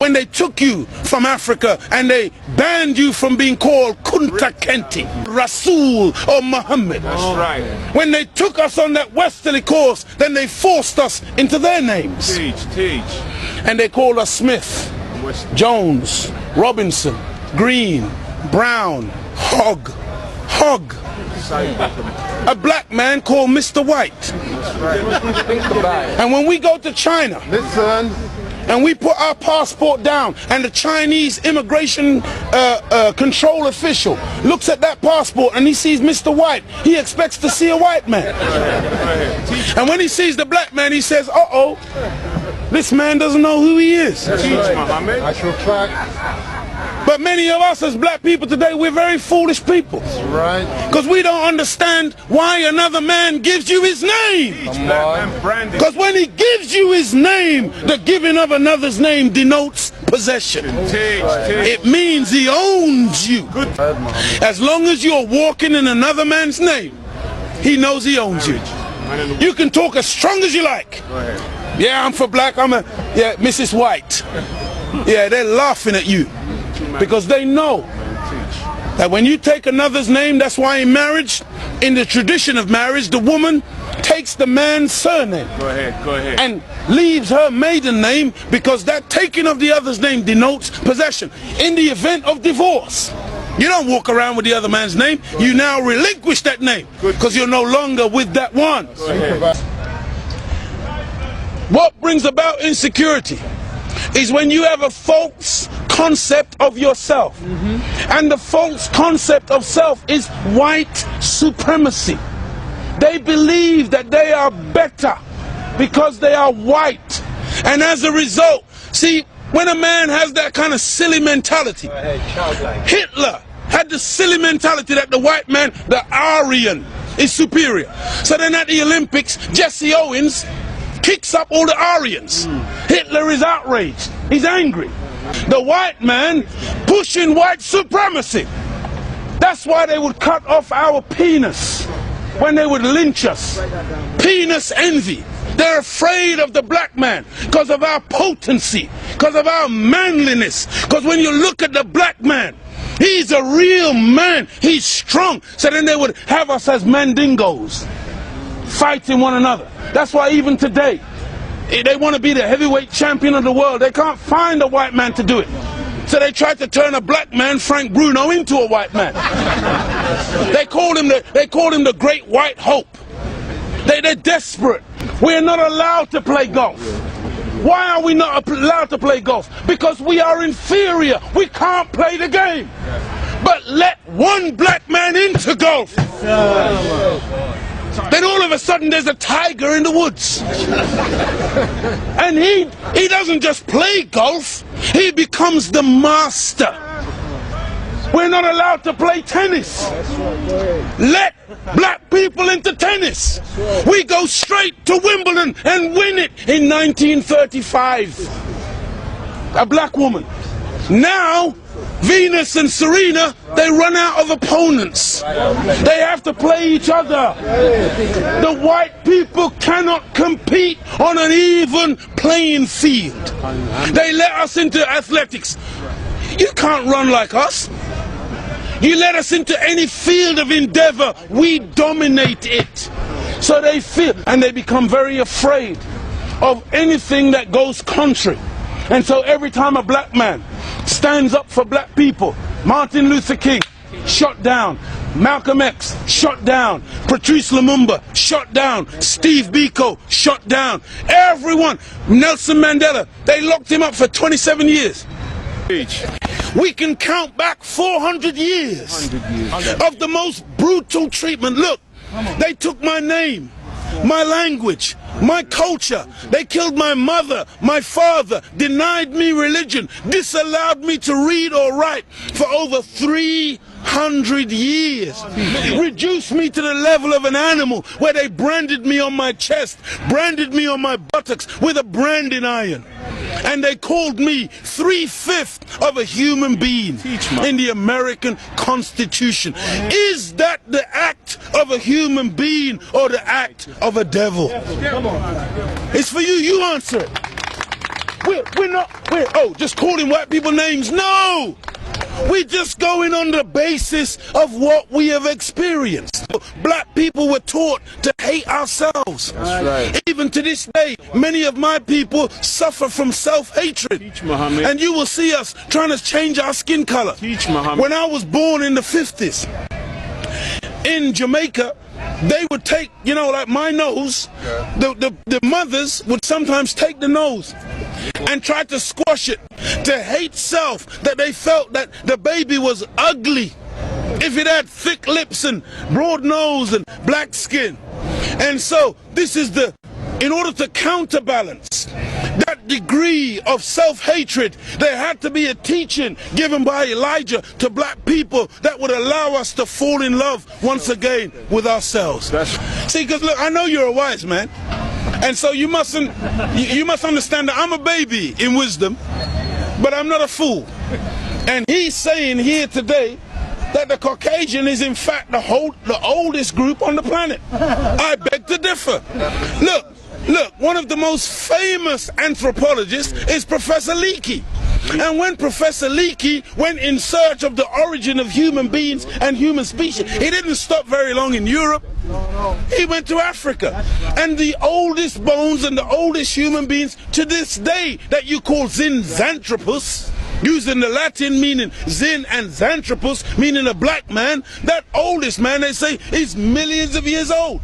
when they took you from Africa and they banned you from being called Kunta Kinte, Rasul or Muhammad. That's right. When they took us on that westerly course, then they forced us into their names. Teach. And they called us Smith, Jones, Robinson, Green, Brown, Hogg. A black man called Mr. White. That's right. And when we go to China, Listen. and we put our passport down, and the Chinese immigration control official looks at that passport and he sees Mr. White, he expects to see a white man. And when he sees the black man, he says, uh-oh, this man doesn't know who he is. Teach, Muhammad. Actual fact. But many of us as black people today, we're very foolish people. Right. Because we don't understand why another man gives you his name. Because when he gives you his name, the giving of another's name denotes possession. It means he owns you. As long as you're walking in another man's name, he knows he owns you. You can talk as strong as you like. Yeah, I'm for black, yeah, Mrs. White. Yeah, they're laughing at you. Because they know that when you take another's name, that's why in marriage, in the tradition of marriage, the woman takes the man's surname. Go ahead. And leaves her maiden name, because that taking of the other's name denotes possession. In the event of divorce, you don't walk around with the other man's name. You now relinquish that name because you're no longer with that one. What brings about insecurity is when you have a false concept of yourself. And the false concept of self is white supremacy. They believe that they are better because they are white. And as a result, see, when a man has that kind of silly mentality, Hitler had the silly mentality that the white man, the Aryan, is superior. So then at the Olympics, Jesse Owens kicks up all the Aryans. Hitler is outraged. He's angry. The white man pushing white supremacy. That's why they would cut off our penis when they would lynch us. Penis envy. They're afraid of the black man because of our potency, because of our manliness. Because when you look at the black man, he's a real man. He's strong. So then they would have us as mandingos, fighting one another. That's why even today, they want to be the heavyweight champion of the world. They can't find a white man to do it. So they tried to turn a black man, Frank Bruno, into a white man. They called him the Great White Hope. They're desperate. We're not allowed to play golf. Why are we not allowed to play golf? Because we are inferior. We can't play the game. But let one black man into golf. Then all of a sudden there's a tiger in the woods. And he doesn't just play golf, he becomes the master. We're not allowed to play tennis. Let black people into tennis. We go straight to Wimbledon and win it in 1935. A black woman. Now Venus and Serena, they run out of opponents. They have to play each other. The white people cannot compete on an even playing field. They let us into athletics. You can't run like us. You let us into any field of endeavor, we dominate it. So they feel, and they become very afraid of anything that goes contrary. And so every time a black man stands up for black people, Martin Luther King, shot down. Malcolm X, shot down. Patrice Lumumba, shot down. Steve Biko, shot down. Everyone, Nelson Mandela, they locked him up for 27 years. We can count back 400 years of the most brutal treatment. Look, they took my name, my language, my culture. They killed my mother, my father, denied me religion, disallowed me to read or write for over 300 years. Reduced me to the level of an animal where they branded me on my chest, branded me on my buttocks with a branding iron. And they called me 3/5 of a human being in the American Constitution. Is that the act of a human being or the act of a devil? It's for you, you answer it. we're just calling white people names. No! We're just going on the basis of what we have experienced. Black people were taught to hate ourselves. That's right. Even to this day, many of my people suffer from self-hatred. Teach, Muhammad. And you will see us trying to change our skin color. Teach, Muhammad. When I was born in the 50s, in Jamaica, they would take, you know, like my nose, the mothers would sometimes take the nose and try to squash it, to hate self, that they felt that the baby was ugly if it had thick lips and broad nose and black skin. And so this is in order to counterbalance that degree of self-hatred, there had to be a teaching given by Elijah to black people that would allow us to fall in love once again with ourselves. See, because look, I know you're a wise man, and so you must understand that I'm a baby in wisdom, but I'm not a fool. And he's saying here today that the Caucasian is in fact the oldest group on the planet. I beg to differ. Look, one of the most famous anthropologists is Professor Leakey. And when Professor Leakey went in search of the origin of human beings and human species, he didn't stop very long in Europe. He went to Africa. And the oldest bones and the oldest human beings to this day that you call Zinjanthropus, using the Latin meaning Zin and Xanthropus, meaning a black man, that oldest man, they say, is millions of years old.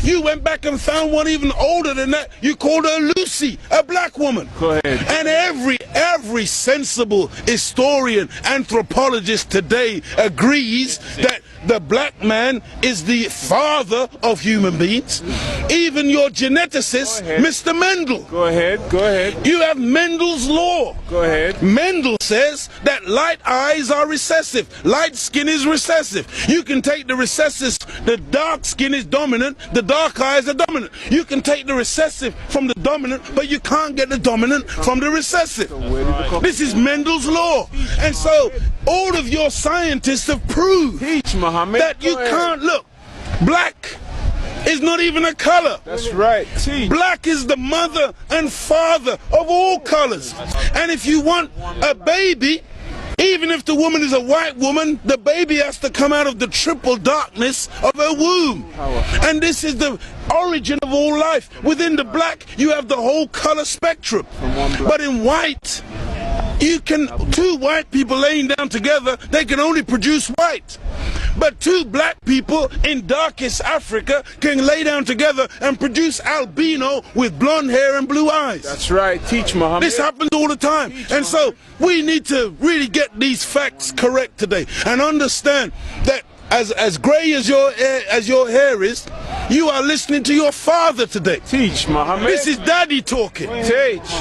You went back and found one even older than that. You called her Lucy, a black woman. Go ahead. And every sensible historian, anthropologist today agrees that the black man is the father of human beings. Even your geneticist, Mr. Mendel. Go ahead. You have Mendel's law. Go ahead. Mendel says that light eyes are recessive, light skin is recessive. You can take the recessive, the dark skin is dominant, the dark eyes are dominant. You can take the recessive from the dominant, but you can't get the dominant from the recessive. This is Mendel's law. And so all of your scientists have proved that you can't look. Black is not even a color. That's right. Black is the mother and father of all colors. And if you want a baby, even if the woman is a white woman, the baby has to come out of the triple darkness of her womb. And this is the origin of all life. Within the black, you have the whole color spectrum. But in white, two white people laying down together, they can only produce white. But two black people in darkest Africa can lay down together and produce albino with blonde hair and blue eyes. That's right. Teach, Muhammad. This happens all the time. And so we need to really get these facts correct today and understand that as gray as your hair is, you are listening to your father today. Teach, Muhammad. This is daddy talking. Teach.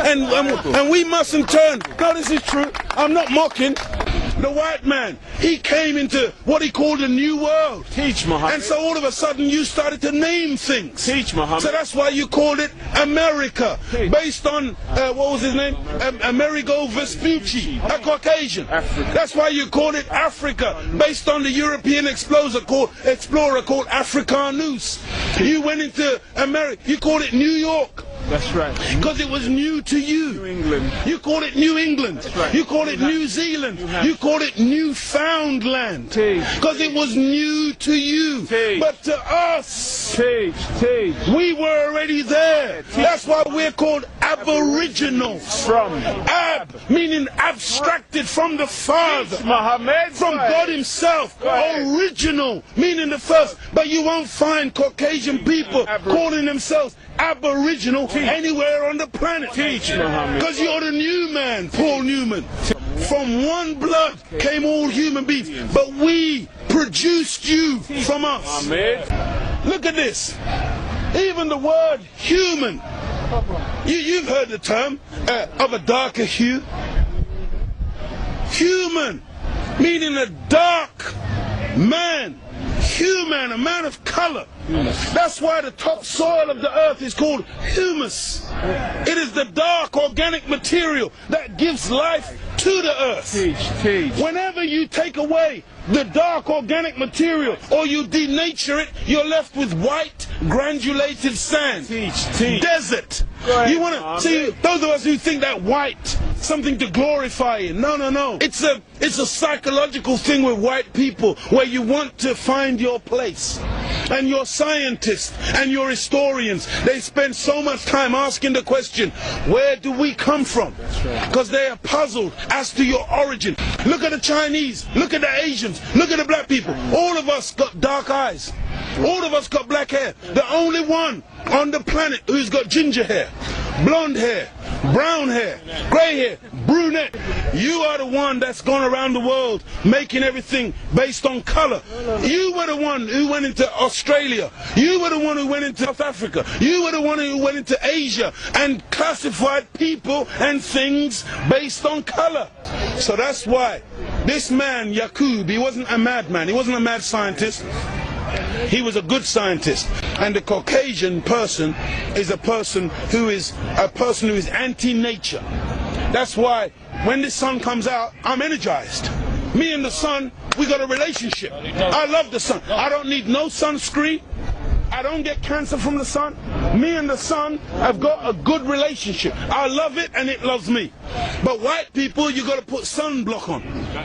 And we mustn't turn. No, this is true. I'm not mocking. The white man, he came into what he called a new world. Teach, Muhammad. And so all of a sudden you started to name things. Teach, Muhammad. So that's why you called it America. Based on, what was his name? Amerigo Vespucci, a Caucasian. Africa. That's why you called it Africa. Based on the European explorer called Africanus. You went into America, you called it New York. That's right. Because it was new to you. New England. You call it New England. That's right. You call it New Zealand. You call it Newfoundland. Because it was new to you. But to us, we were already there. That's why we're called Aboriginals. From Ab, meaning abstracted from the Father. Muhammad. From God himself. Original, meaning the first. But you won't find Caucasian people calling themselves Aboriginal anywhere on the planet. Because you're the new man, Paul Newman. From one blood came all human beings, but we produced you from us. Look at this. Even the word human, you've heard the term of a darker hue. Human, meaning a dark man. Human, a man of color. That's why the topsoil of the earth is called humus. It is the dark organic material that gives life to the earth. Teach. Whenever you take away the dark organic material or you denature it, you're left with white granulated sand. Teach. Desert. ahead, You want to Muhammad. see those of us who think that white something to glorify in. No. It's a psychological thing with white people where you want to find your place. And your scientists and your historians, they spend so much time asking the question, where do we come from? Because they are puzzled as to your origin. Look at the Chinese, look at the Asians, look at the black people. All of us got dark eyes. All of us got black hair. The only one on the planet who's got ginger hair, blonde hair, brown hair, grey hair, brunette. You are the one that's gone around the world making everything based on color. You were the one who went into Australia. You were the one who went into South Africa. You were the one who went into Asia and classified people and things based on color. So that's why this man, Yaqub, he wasn't a madman. He wasn't a mad scientist. He was a good scientist. And the Caucasian person is a person who is anti-nature. That's why when the sun comes out, I'm energized. Me and the sun, we got a relationship. I love the sun. I don't need no sunscreen. I don't get cancer from the sun. Me and the sun have got a good relationship. I love it and it loves me. But white people, you got to put sunblock on.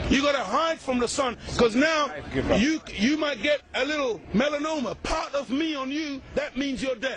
You got to hide from the sun, because now you might get a little melanoma. Part of me on you, that means you're dead.